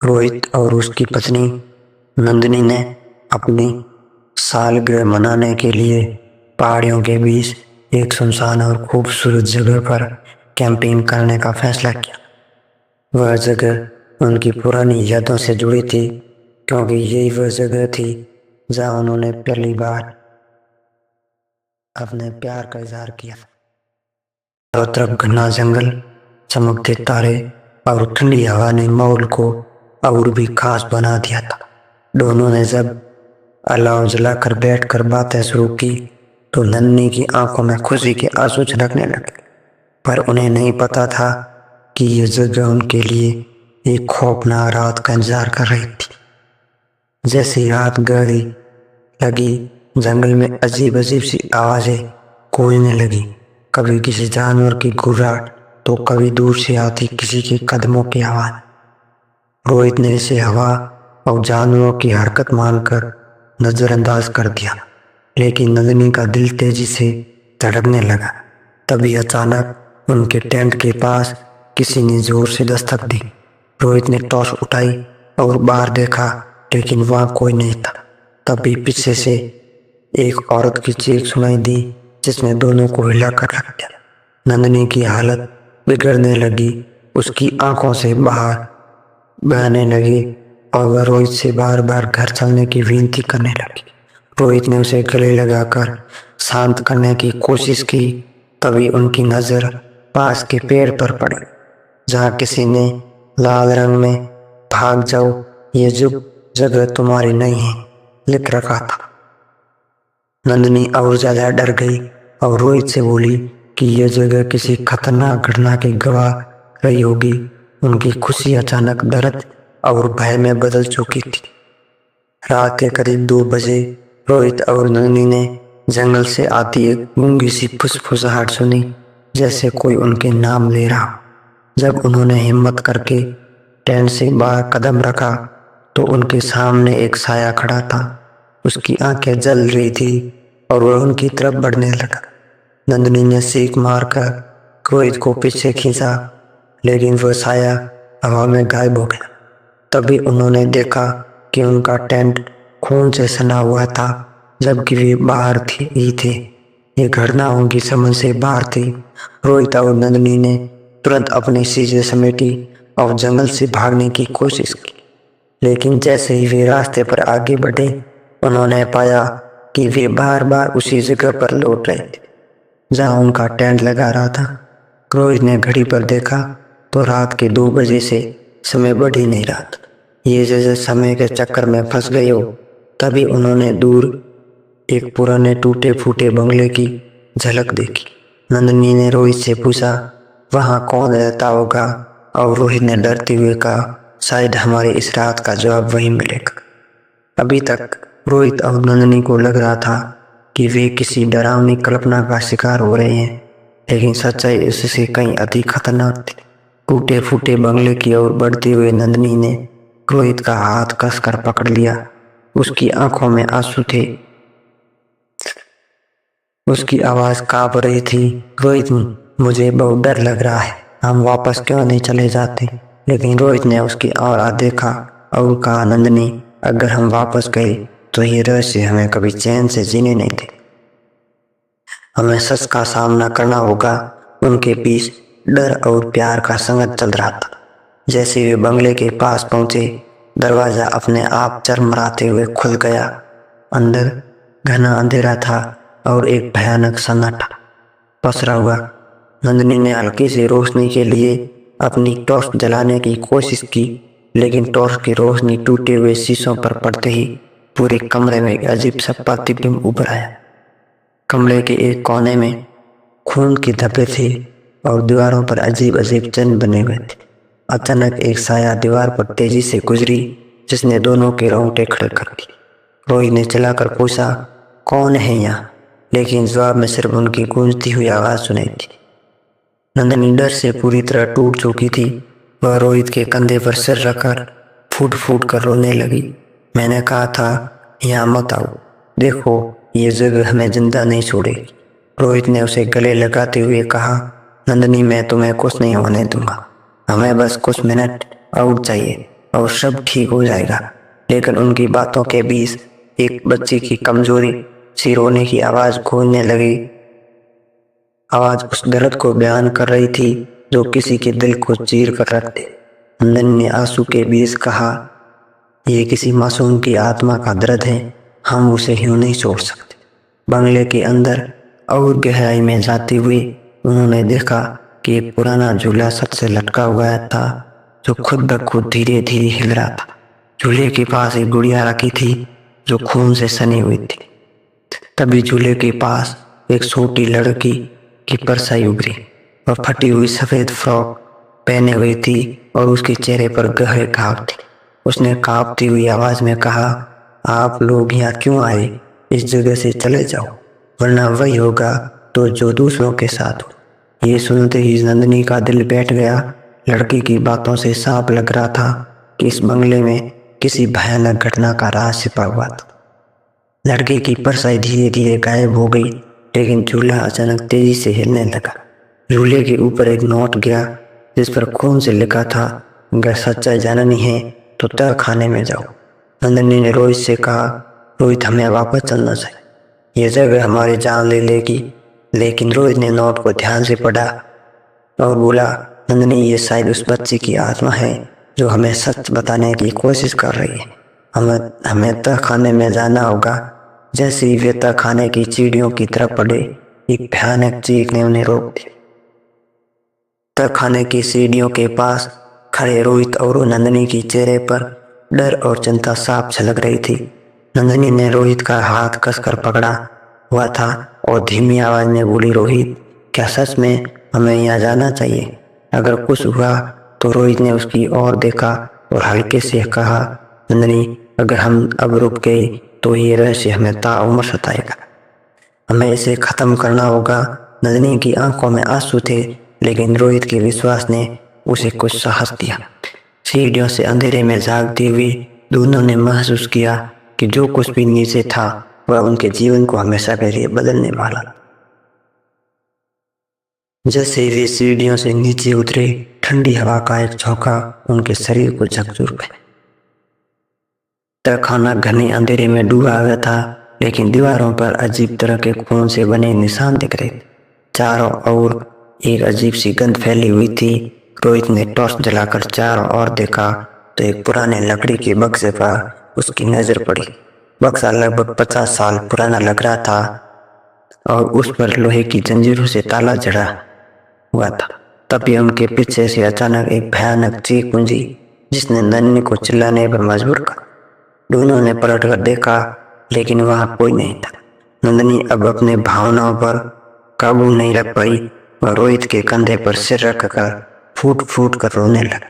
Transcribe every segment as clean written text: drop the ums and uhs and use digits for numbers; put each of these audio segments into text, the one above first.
रोहित और उसकी पत्नी नंदिनी ने अपनी सालगिरह मनाने के लिए पहाड़ियों के बीच एक सुनसान और खूबसूरत जगह पर कैंपिंग करने का फैसला किया। वह जगह उनकी पुरानी यादों से जुड़ी थी, क्योंकि यही वह जगह थी जहां उन्होंने पहली बार अपने प्यार का इजहार किया। चारों तरफ घना जंगल, चमकते तारे और ठंडी हवा ने माहौल को और भी खास बना दिया था। दोनों ने जब अलाव जलाकर बैठकर बातें शुरू की तो नन्ही की आंखों में खुशी के आंसू छलकने लगे, पर उन्हें नहीं पता था कि यह जगह उनके लिए एक खौफनाक रात का इंतजार कर रही थी। जैसी रात गहरी लगी, जंगल में अजीब अजीब सी आवाजें गूंजने लगी। कभी किसी जानवर की गुर्राहट तो कभी दूर से आती किसी के कदमों की आवाज। रोहित ने इसे हवा और जानवरों की हरकत मानकर नजरअंदाज कर दिया, लेकिन नंदिनी का दिल तेजी से धड़कने लगा। तभी अचानक उनके टेंट के पास किसी ने जोर से दस्तक दी। रोहित ने टॉर्च उठाई और बाहर देखा, लेकिन वहां कोई नहीं था। तभी पीछे से एक औरत की चीख सुनाई दी, जिसने दोनों को हिलाकर रख दिया। नंदिनी की हालत बिगड़ने लगी, उसकी आंखों से बाहर बहने लगी और वह रोहित से बार बार घर चलने की विनती करने लगी। रोहित ने उसे गले लगाकर शांत करने की कोशिश की। तभी उनकी नजर पास के पेड़ पर पड़ी, जहां किसी ने लाल रंग में भाग जाओ, ये जगह तुम्हारी नहीं है लिख रखा था। नंदिनी और ज्यादा डर गई और रोहित से बोली कि यह जगह किसी खतरनाक घटना की गवाह रही होगी। उनकी खुशी अचानक दर्द और भय में बदल चुकी थी। रात के करीब 2 बजे रोहित और नंदिनी ने जंगल से आती एक गूंगी सी फुसफुसाहट सुनी, जैसे कोई उनके नाम ले रहा। जब उन्होंने हिम्मत करके टेंट से बाहर कदम रखा तो उनके सामने एक साया खड़ा था। उसकी आंखें जल रही थी और वह उनकी तरफ बढ़ने लगा। नंदिनी ने सीख मारकर रोहित को पीछे खींचा, लेकिन वह साया हवा में गायब हो गया। तभी उन्होंने देखा कि उनका टेंट खून से सना हुआ था, जबकि वे बाहर ही थे। ये घटना उनकी समझ से बाहर थी। रोहित और नंदिनी ने तुरंत अपनी चीजें समेटी और जंगल से भागने की कोशिश की, लेकिन जैसे ही वे रास्ते पर आगे बढ़े, उन्होंने पाया कि वे बार बार उसी जगह पर लौट रहे थे जहां उनका टेंट लगा रहा था। रोहित ने घड़ी पर देखा तो रात के 2 बजे से समय बढ़ ही नहीं रहा था। ये जैसे समय के चक्कर में फंस गए हो। तभी उन्होंने दूर एक पुराने टूटे फूटे बंगले की झलक देखी। नंदिनी ने रोहित से पूछा, वहां कौन रहता होगा? और रोहित ने डरते हुए कहा, शायद हमारी इस रात का जवाब वहीं मिलेगा। अभी तक रोहित और नंदिनी को लग रहा था कि वे किसी डरावनी कल्पना का शिकार हो रहे हैं, लेकिन सच्चाई इससे कहीं अधिक खतरनाक थी। टूटे फूटे बंगले की ओर बढ़ते हुए नंदिनी ने रोहित का हाथ कसकर पकड़ लिया। उसकी आंखों में आंसू थे, उसकी आवाज कांप रही थी। रोहित, मुझे बहुत डर लग रहा है, हम वापस क्यों नहीं चले जाते? लेकिन रोहित ने उसकी ओर देखा और कहा, नंदिनी, अगर हम वापस गए तो ये रहस्य हमें कभी चैन से जीने नहीं दे। हमें सच का सामना करना होगा। उनके बीच डर और प्यार का संघर्ष चल रहा था। जैसे वे बंगले के पास पहुंचे, दरवाजा अपने आप चरमराते हुए खुल गया। अंदर घना अंधेरा था और एक भयानक सन्नाटा पसरा हुआ। नंदिनी ने हल्की सी रोशनी के लिए अपनी टॉर्च जलाने की कोशिश की, लेकिन टॉर्च की रोशनी टूटे हुए शीशों पर पड़ते ही पूरे कमरे में एक अजीब सा प्रतिबिंब उभर आया। कमरे के एक कोने में खून के धब्बे थे और दीवारों पर अजीब अजीब चिन्ह बने हुए थे। अचानक एक साया दीवार पर तेजी से गुजरी, जिसने दोनों के रोंगटे खड़े कर दिए। रोहित ने चिल्लाकर पूछा, कौन है यहाँ? लेकिन जवाब में सिर्फ उनकी गूंजती हुई आवाज सुनाई थी। नंदिनी डर से पूरी तरह टूट चुकी थी। वह रोहित के कंधे पर सिर रखकर फूट फूट कर रोने लगी। मैंने कहा था यहाँ मत आओ, देखो ये जगह हमें जिंदा नहीं छोड़ेगी। रोहित ने उसे गले लगाते हुए कहा, नंदिनी, मैं तुम्हें कुछ नहीं होने दूंगा, हमें बस कुछ मिनट और चाहिए। और सब ठीक हो जाएगा। लेकिन उनकी बातों के बीच एक बच्ची की कमजोरी सी रोने की आवाज गूंजने लगी। आवाज उस दर्द को बयान कर रही थी जो किसी के दिल को चीर कर रख दे। नंदन ने आंसू के बीच कहा, ये किसी मासूम की आत्मा का दर्द है, हम उसे यूं नहीं छोड़ सकते। बंगले के अंदर और गहराई में जाते हुए उन्होंने देखा कि एक पुराना झूला छत से लटका हुआ था जो खुद ब खुद धीरे धीरे हिल रहा था। झूले के पास एक गुड़िया रखी थी जो खून से सनी हुई थी। तभी झूले के पास एक छोटी लड़की की परछाई उभरी और फटी हुई सफेद फ्रॉक पहने हुई थी और उसके चेहरे पर गहरे घाव थे। उसने कांपती हुई आवाज में कहा, आप लोग यहाँ क्यों आए? इस जगह से चले जाओ, वरना वही होगा तो जो दूसरों के साथ हो। ये सुनते ही नंदिनी का दिल बैठ गया। लड़की की बातों से साफ लग रहा था कि इस बंगले में किसी भयानक घटना का राज छिपा हुआ था। लड़की की परछाई धीरे धीरे गायब हो गई, लेकिन झूला अचानक तेजी से हिलने लगा। झूले के ऊपर एक नोट गिरा जिस पर खून से लिखा था, अगर सच्चाई जाननी है तो तह खाने में जाओ। नंदिनी ने रोहित से कहा, रोहित हमें वापस चलना चाहिए, ये जगह हमारी जान ले लेगी। लेकिन रोहित ने नोट को ध्यान से पढ़ा और बोला, नंदिनी ये शायद उस बच्ची की आत्मा है जो हमें सच बताने की कोशिश कर रही है। हमें तह खाने में जाना होगा। जैसे ही वे तह खाने की सीढ़ियों की तरफ बढ़े, एक भयानक चीख ने उन्हें रोक दिया। तह खाने की सीढ़ियों के पास खड़े रोहित और नंदिनी के चेहरे पर डर और चिंता साफ झलक रही थी। नंदिनी ने रोहित का हाथ कसकर पकड़ा हुआ था और धीमी आवाज में बोली, रोहित क्या सच में हमें यहाँ जाना चाहिए? अगर कुछ हुआ तो रोहित ने उसकी ओर देखा और हल्के से कहा, नंदिनी अगर हम अब रुक गए तो ये रहस्य हमें ताउम्र सताएगा, हमें इसे खत्म करना होगा। नंदिनी की आंखों में आंसू थे, लेकिन रोहित के विश्वास ने उसे कुछ साहस दिया। सीढ़ियों से अंधेरे में झांकते हुए दोनों ने महसूस किया कि जो कुछ भी नीचे था वह उनके जीवन को हमेशा के लिए बदलने वाला। जैसे वे सीढ़ियों से नीचे उतरे, ठंडी हवा का एक झोंका उनके शरीर को झकझोर गया। तहखाना घने अंधेरे में डूबा हुआ था, लेकिन दीवारों पर अजीब तरह के खून से बने निशान दिख रहे थे। चारों ओर एक अजीब सी गंध फैली हुई थी। रोहित ने टॉर्च जलाकर चारों ओर देखा तो एक पुराने लकड़ी के बक्से पर उसकी नजर पड़ी। बक्सा लगभग 50 साल पुराना लग रहा था और उस पर लोहे की जंजीरों से ताला जड़ा हुआ था। तभी उनके पीछे से अचानक एक भयानक चीख गूंजी जिसने नन्ही को चिल्लाने पर मजबूर कर। दोनों ने पलट कर देखा, लेकिन वहां कोई नहीं था। नंदिनी अब अपने भावनाओं पर काबू नहीं रख पाई। वह रोहित के कंधे पर सिर रखकर फूट फूट कर रोने लगा।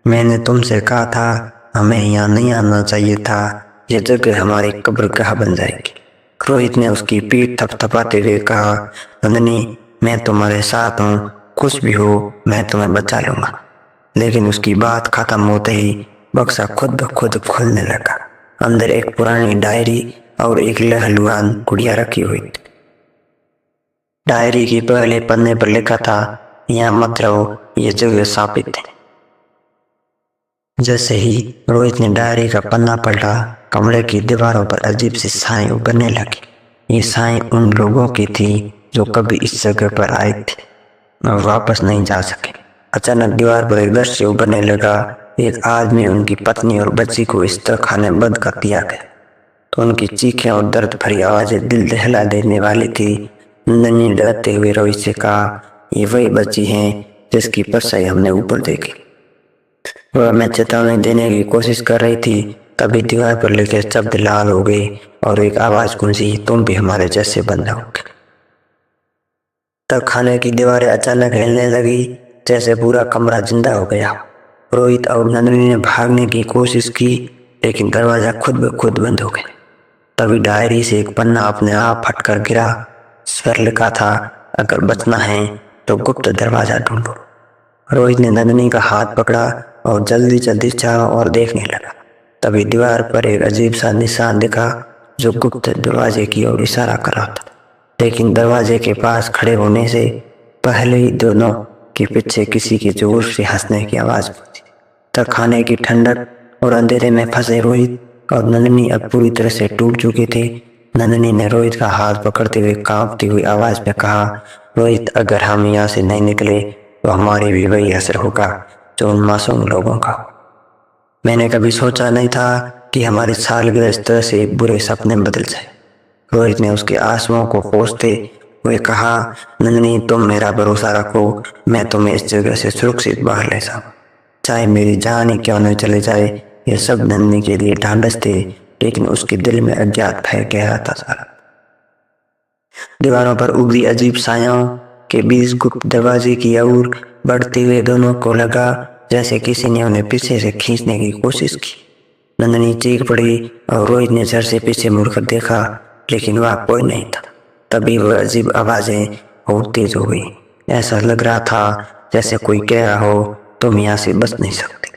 मैंने तुमसे कहा था हमें यहाँ नहीं आना चाहिए था, ये जगह हमारी कब्रगाह बन जाएगी। रोहित ने उसकी पीठ थपथपाते हुए कहा, नंदिनी मैं तुम्हारे साथ हूँ, कुछ भी हो मैं तुम्हें बचा लूंगा। लेकिन उसकी बात खत्म होते ही बक्सा खुद ब खुद खुलने लगा। अंदर एक पुरानी डायरी और एक लहलुहान गुड़िया रखी हुई थी। डायरी के पहले पन्ने पर लिखा था, यहाँ मत रहो, ये जगह शापित है। जैसे ही रोहित ने डायरी का पन्ना पलटा, कमरे की दीवारों पर अजीब सी छाएं उभरने लगी। ये छाएं उन लोगों की थी जो कभी इस जगह पर आए थे और वापस नहीं जा सके। अचानक दीवार पर एक दृश्य उभरने लगा। एक आदमी उनकी पत्नी और बच्ची को इस तरह खाने बंद कर दिया गया तो उनकी चीखें और दर्द भरी आवाजें दिल दहला देने वाली थी। नंदिनी ने डरते हुए रोहित से कहा, ये वही बच्ची है जिसकी परछाई हमने ऊपर देखी। वह हमें चेतावनी देने की कोशिश कर रही थी। तभी दीवार पर लिखे शब्द लाल हो गए और एक आवाज गूंजी, तुम भी हमारे जैसे बन जाओगे। तब खाने की दीवारें अचानक हिलने लगी, जैसे पूरा कमरा जिंदा हो गया। रोहित और नंदिनी ने भागने की कोशिश की, लेकिन दरवाजा खुद ब खुद बंद हो गया। तभी डायरी से एक पन्ना अपने आप फटकर गिरा। इस पर लिखा था, अगर बचना है तो गुप्त दरवाजा ढूंढो। रोहित ने नंदिनी का हाथ पकड़ा और जल्दी जल्दी चारों ओर देखने लगा। तभी दीवार पर एक अजीब सा निशान दिखा जो गुप्त दरवाजे की ओर इशारा कर रहा था। लेकिन दरवाजे के पास खड़े होने से पहले ही दोनों के पीछे किसी के जोर से हंसने की आवाज गूंजी। तक खाने की ठंडक और अंधेरे में फंसे रोहित और नंदिनी अब पूरी तरह से टूट चुके थे। नंदिनी ने रोहित का हाथ पकड़ते हुए कांपती हुई आवाज में कहा, रोहित, अगर हम यहाँ से नहीं निकले तो हमारे भी वही असर होगा जो उन मासूम लोगों का। मैंने कभी सोचा नहीं था कि हमारी सालगिरह इस तरह से एक बुरे सपने में बदल जाए। रोहित ने उसके आंसुओं को पोंछते हुए कहा, नंदिनी, तुम मेरा भरोसा रखो, मैं तुम्हें इस जगह से सुरक्षित बाहर ले जाऊं, चाहे मेरी जान ही क्यों न चले जाए। यह सब नंदिनी के लिए ढांढस थे, लेकिन उसके दिल में अज्ञात भय गहरा था सारा। दीवारों पर उभरी अजीब छायाओं के बीच गुप्त दरवाजे की ओर बढ़ते हुए दोनों को लगा जैसे किसी ने उन्हें पीछे से खींचने की कोशिश की। नंदिनी चीख पड़ी और रोहित ने झट से पीछे मुड़कर देखा, लेकिन वह कोई नहीं था। तभी वह अजीब आवाजें और तेज हो गई। ऐसा लग रहा था जैसे कोई कह रहा हो, तुम यहाँ से बच नहीं सकते।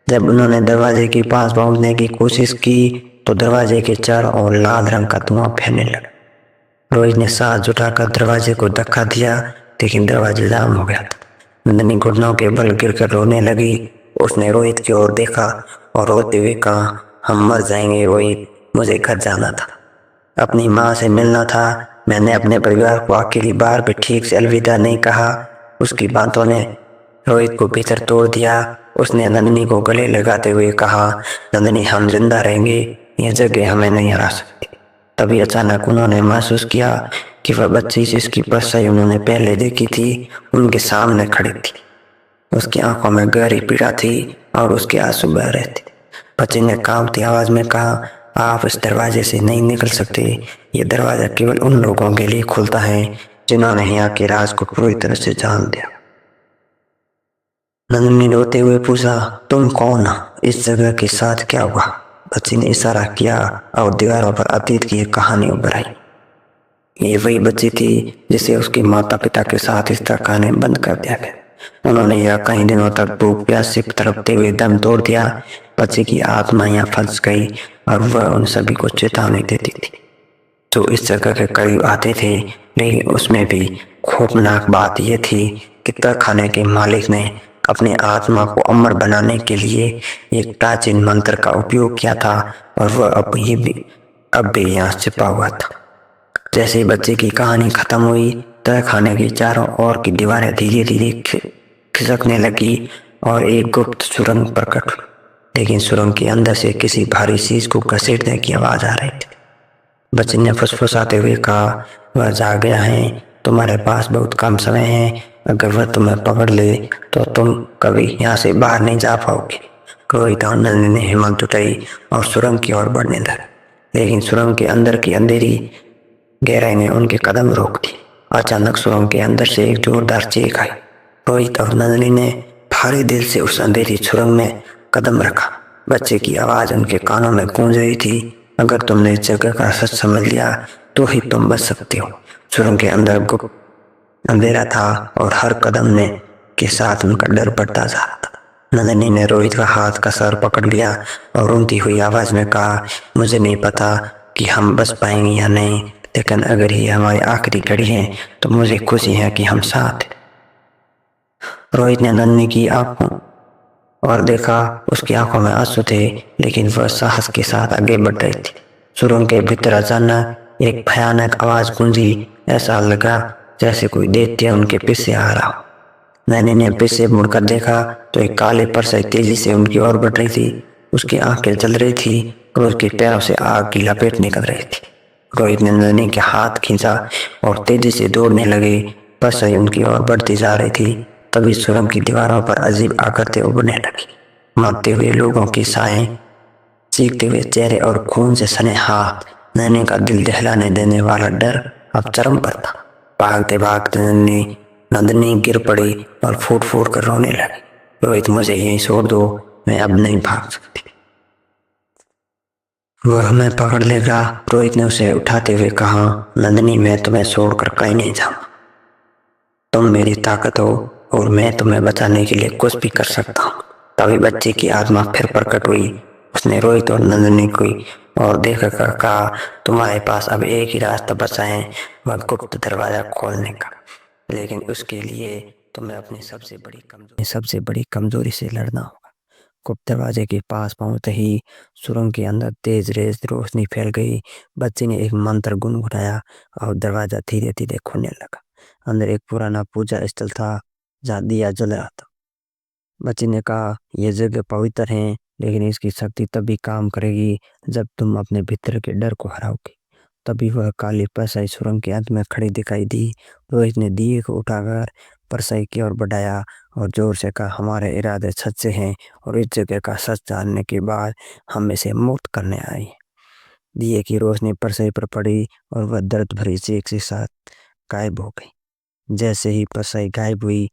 जब उन्होंने दरवाजे के पास पहुंचने की कोशिश की तो दरवाजे के चारों ओर लाल रंग का धुआं फैलने लगा। रोहित ने साथ जुटाकर दरवाजे को धक्का दिया, लेकिन दरवाजा जाम हो गया था। नंदिनी घुटनों के बल गिरकर रोने लगी। उसने रोहित की ओर देखा और रोते हुए कहा, हम मर जाएंगे रोहित, मुझे घर जाना था, अपनी माँ से मिलना था। मैंने अपने परिवार को अकेली बार भी ठीक से अलविदा नहीं कहा। उसकी बातों ने रोहित को भीतर तोड़ दिया। उसने नंदिनी को गले लगाते हुए कहा, नंदिनी, हम जिंदा रहेंगे, यह जगह हमें नहीं हरा सकती। तभी अचानक उन्होंने महसूस किया कि वह बच्ची जिसकी परछाई उन्होंने पहले देखी थी उनके सामने खड़ी थी। उसकी आंखों में गहरी पीड़ा थी और उसके आंसू बह रहे थे। बच्ची ने कांपती आवाज में कहा, आप इस दरवाजे से नहीं निकल सकते, ये दरवाजा केवल उन लोगों के लिए खुलता है जिन्होंने यहाँ के राज को पूरी तरह से जान दिया। नंदिनी रोते हुए पूछा, तुम कौन हो, इस जगह के साथ क्या हुआ? बच्ची ने इशारा किया और दीवारों पर अतीत की एक कहानी उभर आई। ये वही बच्ची थी जिसे उसके माता पिता के साथ इस तरह खाने बंद कर दिया गया। उन्होंने यह कई दिनों तक भूख प्यास से तड़पते हुए दम तोड़ दिया। बच्ची की आत्मा यहाँ फंस गई और वह उन सभी को चेतावनी देती थी जो इस जगह के करीब आते थे। लेकिन उसमें भी खौफनाक बात यह थी कि तहखाने के मालिक ने अपनी आत्मा को अमर बनाने के लिए एक प्राचीन मंत्र का उपयोग किया था और वह अब भी यहाँ छिपा हुआ था। जैसे बच्चे की कहानी खत्म हुई, तहखाने की चारों ओर की दीवारें धीरे धीरे खिसकने लगी और एक गुप्त सुरंग प्रकट हुई। लेकिन सुरंग के अंदर से किसी भारी चीज को घसीटने की आवाज आ रही थी। बच्चे ने फुसफुसाते हुए कहा, वह जाग गया है, तुम्हारे पास बहुत कम समय है, अगर वह तुम्हें पकड़ ले तो तुम कभी यहाँ से बाहर नहीं जा पाओगे। रोहित और नंदिनी ने हिम्मत जुटाई और सुरंग की ओर बढ़ने लगे, लेकिन सुरंग के अंदर की अंधेरी गहराई ने उनके कदम रोक दिए। अचानक सुरंग के अंदर से एक जोरदार चीख आई। रोहित और नंदिनी ने भारी दिल से उस अंधेरी सुरंग में कदम रखा। बच्चे की आवाज उनके कानों में गूंज रही थी, अगर तुमने इस जगह का सच समझ लिया तो ही तुम बच सकते हो। सुरंग के अंदर गुप्त अंधेरा था और हर कदम ने के साथ उनका डर बढ़ता जा रहा था। नंदिनी ने रोहित का हाथ का सर पकड़ लिया और रोती हुई आवाज में कहा, मुझे नहीं पता कि हम बच पाएंगे या नहीं, लेकिन अगर ये हमारी आखिरी घड़ी है तो मुझे खुशी है कि हम साथ हैं। रोहित ने नंदिनी की आंखों और देखा, उसकी आंखों में आंसू थे, लेकिन वह साहस के साथ आगे बढ़ रही थी। सुरंग के भीतर अचानक एक भयानक आवाज गूंजी। ऐसा लगा जैसे कोई दैत्य उनके पीछे आ रहा हो। नैनी ने पीछे मुड़कर देखा तो एक काले परछाई तेजी से उनकी ओर बढ़ रही थी। उसकी आंखें जल रही थी और उसके पैरों से आग की लपेट निकल रही थी। रोहित ने नैनी के हाथ खींचा और तेजी से दौड़ने लगे। परछाई उनकी ओर बढ़ती जा रही थी। तभी सुरंग की दीवारों पर अजीब आकृतियां उभरने लगी। मरते हुए लोगों की साएं, चीखते हुए चेहरे और खून से सने हाथ। नैनी का दिल दहलाने देने वाला डर अब चरम पर था। भागते भागते नंदिनी गिर पड़ी और फूट फूट कर रोने लगी। रोहित, मुझे यहीं छोड़ दो, मैं अब नहीं भाग सकती, वह हमें पकड़ लेगा। रोहित ने उसे उठाते हुए कहा, नंदिनी, मैं तुम्हें छोड़कर कहीं नहीं जाऊंगा, तुम मेरी ताकत हो और मैं तुम्हें बचाने के लिए कुछ भी कर सकता हूँ। तभी बच्चे की आत्मा फिर प्रकट हुई। उसने रोहित और नंदिनी को और देखकर कहा, तुम्हारे पास अब एक ही रास्ता बचा है, वह गुप्त दरवाजा खोलने का। लेकिन उसके लिए तुम्हें अपनी सबसे बड़ी कमजोरी से लड़ना होगा। गुप्त दरवाजे के पास पहुंचते ही सुरंग के अंदर तेज रेस रोशनी फैल गई। बच्ची ने एक मंत्र गुनगुनाया और दरवाजा धीरे धीरे खुलने लगा। अंदर एक पुराना पूजा स्थल था जहाँ दिया जल रहा था। बच्ची ने कहा, यह जगह पवित्र है, लेकिन इसकी शक्ति तभी काम करेगी जब तुम अपने भीतर के डर को हराओगे। तभी वह काली परछाई सुरंग के अंत में खड़ी दिखाई दी। रोहित ने दिए को उठाकर परछाई की ओर बढ़ाया और जोर से कहा, हमारे इरादे सच्चे हैं और इस जगह का सच जानने के बाद हम इसे मुक्त करने आए हैं। दिए की रोशनी परछाई पर पड़ी और वह दर्द भरी चीख के साथ गायब हो गई। जैसे ही परछाई गायब हुई,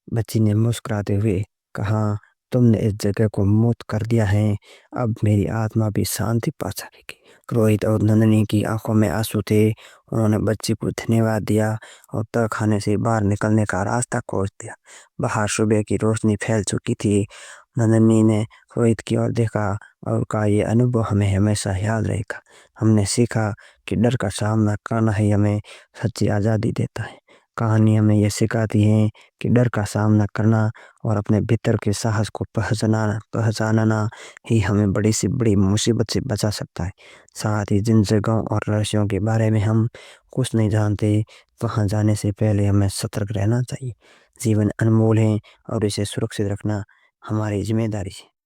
बच्ची ने मुस्कुराते हुए कहा, तुमने इस जगह को मुक्त कर दिया है, अब मेरी आत्मा भी शांति पा सकेगी। रोहित और नंदनी की आंखों में आंसू थे। उन्होंने बच्ची को धन्यवाद दिया और तह खाने से बाहर निकलने का रास्ता खोज दिया। बाहर सुबह की रोशनी फैल चुकी थी। नंदनी ने रोहित की ओर देखा और कहा, यह अनुभव हमें हमेशा याद रहेगा। हमने सीखा कि डर का सामना करना ही हमें सच्ची आज़ादी देता है। कहानी हमें यह सिखाती है कि डर का सामना करना और अपने भीतर के साहस को पहचानना ही हमें बड़ी से बड़ी मुसीबत से बचा सकता है। साथ ही जिन जगहों और रहस्यों के बारे में हम कुछ नहीं जानते, वहां जाने से पहले हमें सतर्क रहना चाहिए। जीवन अनमोल है और इसे सुरक्षित रखना हमारी जिम्मेदारी है।